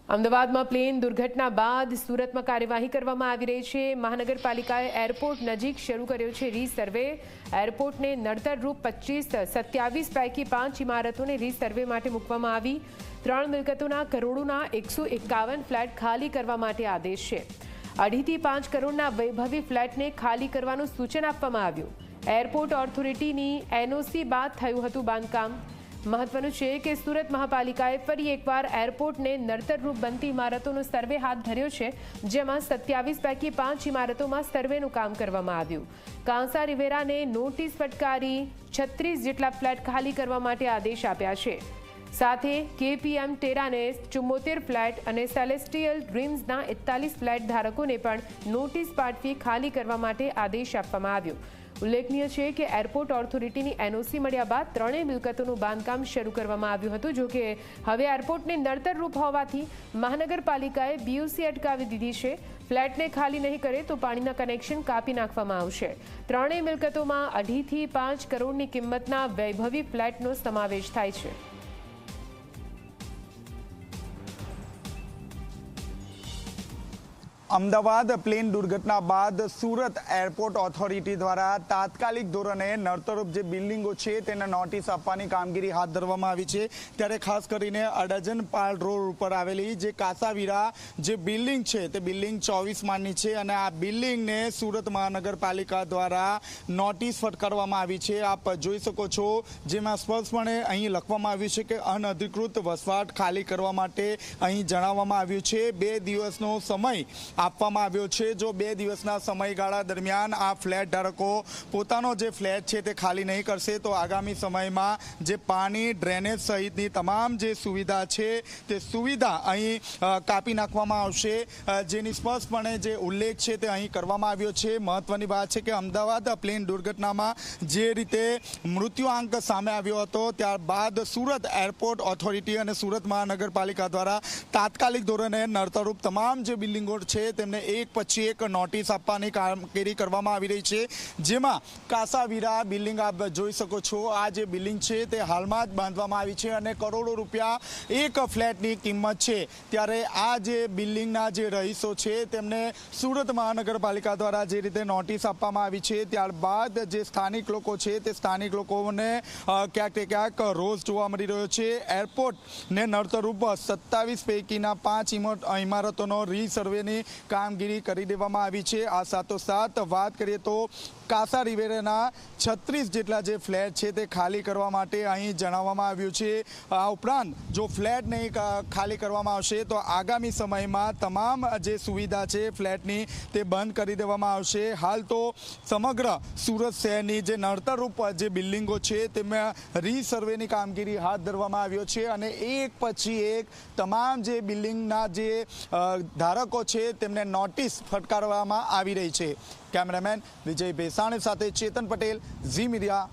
અમદાવાદમાં પ્લેન દુર્ઘટના બાદ સુરતમાં કાર્યવાહી કરવામાં આવી રહી છે। મહાનગરપાલિકાએ એરપોર્ટ નજીક શરૂ કર્યો છે રીસર્વે। એરપોર્ટને નડતરરૂપ 27 પૈકી 5 ઇમારતોને રીસર્વે માટે મૂકવામાં આવી। 3 મિલકતોના કરોડોના 151 ફ્લેટ ખાલી કરવા માટે આદેશ છે। 2.5 થી 5 કરોડના વૈભવી ફ્લેટને ખાલી કરવાનું સૂચન આપવામાં આવ્યું। એરપોર્ટ ઓથોરિટીની એનઓસી બાદ થયું હતું બાંધકામ। મહત્વનું છે કે સુરત મહાપાલિકાએ ફરી એકવાર એરપોર્ટને નડતરરૂપ બનતી ઇમારતોનો સર્વે હાથ ધર્યો છે, જેમાં 27 પૈકી 5 ઇમારતોમાં સર્વેનું કામ કરવામાં આવ્યું। કાંસા રિવેરાને નોટિસ ફટકારી 36 જેટલા ફ્લેટ ખાલી કરવા માટે આદેશ આપ્યા છે। સાથે કેપીએમ ટેરાને 74 ફ્લેટ અને સેલેસ્ટિયલ ડ્રીમ્સના 41 ફ્લેટ ધારકોને પણ નોટિસ પાઠવી ખાલી કરવા માટે આદેશ આપવામાં આવ્યો। ઉલ્લેખનીય છે કે એરપોર્ટ ઓથોરિટીની એનઓસી મળ્યા બાદ 3 મિલકતોનું બાંધકામ શરૂ કરવામાં આવ્યું હતું। જો કે હવે એરપોર્ટને નડતરરૂપ હોવાથી મહાનગરપાલિકાએ બીઓસી અટકાવી દીધી છે। ફ્લેટને ખાલી નહીં કરે તો પાણીના કનેક્શન કાપી નાખવામાં આવશે। 3 મિલકતોમાં 2.5 થી 5 કરોડની કિંમતના વૈભવી ફ્લેટનો સમાવેશ થાય છે। અમદાવાદ પ્લેન દુર્ઘટના બાદ સુરત એરપોર્ટ ઓથોરિટી દ્વારા તાત્કાલિક ધોરણે નડતરરૂપ જે બિલ્ડિંગો છે તેને નોટિસ આપવાની કામગીરી હાથ ધરવામાં આવી છે। ત્યારે ખાસ કરીને અડાજણ પાલ રોડ ઉપર આવેલી જે કાસાવીરા જે બિલ્ડિંગ છે તે બિલ્ડિંગ 24 માળની છે અને આ બિલ્ડિંગને સુરત મહાનગરપાલિકા દ્વારા નોટિસ ફટકારવામાં આવી છે। આપ જોઈ શકો છો, જેમાં સ્પષ્ટપણે અહીં લખવામાં આવ્યું છે કે અનઅધિકૃત વસવાટ ખાલી કરવા માટે અહીં જણાવવામાં આવ્યું છે। 2 દિવસનો સમય આપવામાં આવ્યો છે। જો 2 દિવસના સમયગાળા દરમિયાન આ ફ્લેટ ધારકો પોતાનો જે ફ્લેટ છે તે ખાલી નહીં કરશે તો આગામી સમયમાં જે પાણી ડ્રેનેજ સહિતની તમામ જે સુવિધા છે તે સુવિધા અહીં કાપી નાખવામાં આવશે। જેની સ્પષ્ટપણે જે ઉલ્લેખ છે તે અહીં કરવામાં આવ્યો છે। મહત્વની વાત છે કે અમદાવાદ પ્લેન દુર્ઘટનામાં જે રીતે મૃત્યુઆંક સામે આવ્યો હતો, ત્યારબાદ સુરત એરપોર્ટ ઓથોરિટી અને સુરત મહાનગરપાલિકા દ્વારા તાત્કાલિક ધોરણે નડતરરૂપ તમામ જે બિલ્ડિંગો છે તેમને એક પછી એક નોટિસ આપવાની કામગીરી કરવામાં આવી રહી છે। જેમાં કાસાવીરા બિલ્ડિંગ આપ જોઈ શકો છો, આ જે બિલ્ડિંગ છે તે હાલમાં જ બાંધવામાં આવી છે અને કરોડો રૂપિયા એક ફ્લેટની કિંમત છે। ત્યારે આ જે બિલ્ડિંગના જે રહીશો છે તેમને સુરત મહાનગરપાલિકા દ્વારા જે રીતે નોટિસ આપવામાં આવી છે, ત્યારબાદ જે સ્થાનિક લોકો છે તે સ્થાનિક લોકોને ક્યાંક ને ક્યાંક રોષ જોવા મળી રહ્યો છે। એરપોર્ટને નડતરરૂપ 27 પૈકીના 5 ઇમારતોનો રીસર્વેની કામગીરી કરી દેવામાં આવી છે। આ સાથોસાથ વાત કરીએ તો કાસા રિવેરાના 36 જેટલા જે ફ્લેટ છે તે ખાલી કરવા માટે અહીં જણાવવામાં આવ્યું છે। આ ઉપરાંત જો ફ્લેટ નહીં ખાલી કરવામાં આવશે તો આગામી સમયમાં તમામ જે સુવિધા છે ફ્લેટની તે બંધ કરી દેવામાં આવશે। હાલ તો સમગ્ર સુરત શહેરની જે નડતરરૂપ જે બિલ્ડિંગો છે તેમાં રીસર્વેની કામગીરી હાથ ધરવામાં આવ્યો છે અને એક પછી એક તમામ જે બિલ્ડિંગના જે ધારકો છે તેમને નોટિસ ફટકારવામાં આવી રહી છે। કેમેરામેન વિજય ભેસાણી સાથે ચેતન પટેલ, ઝી મીડિયા,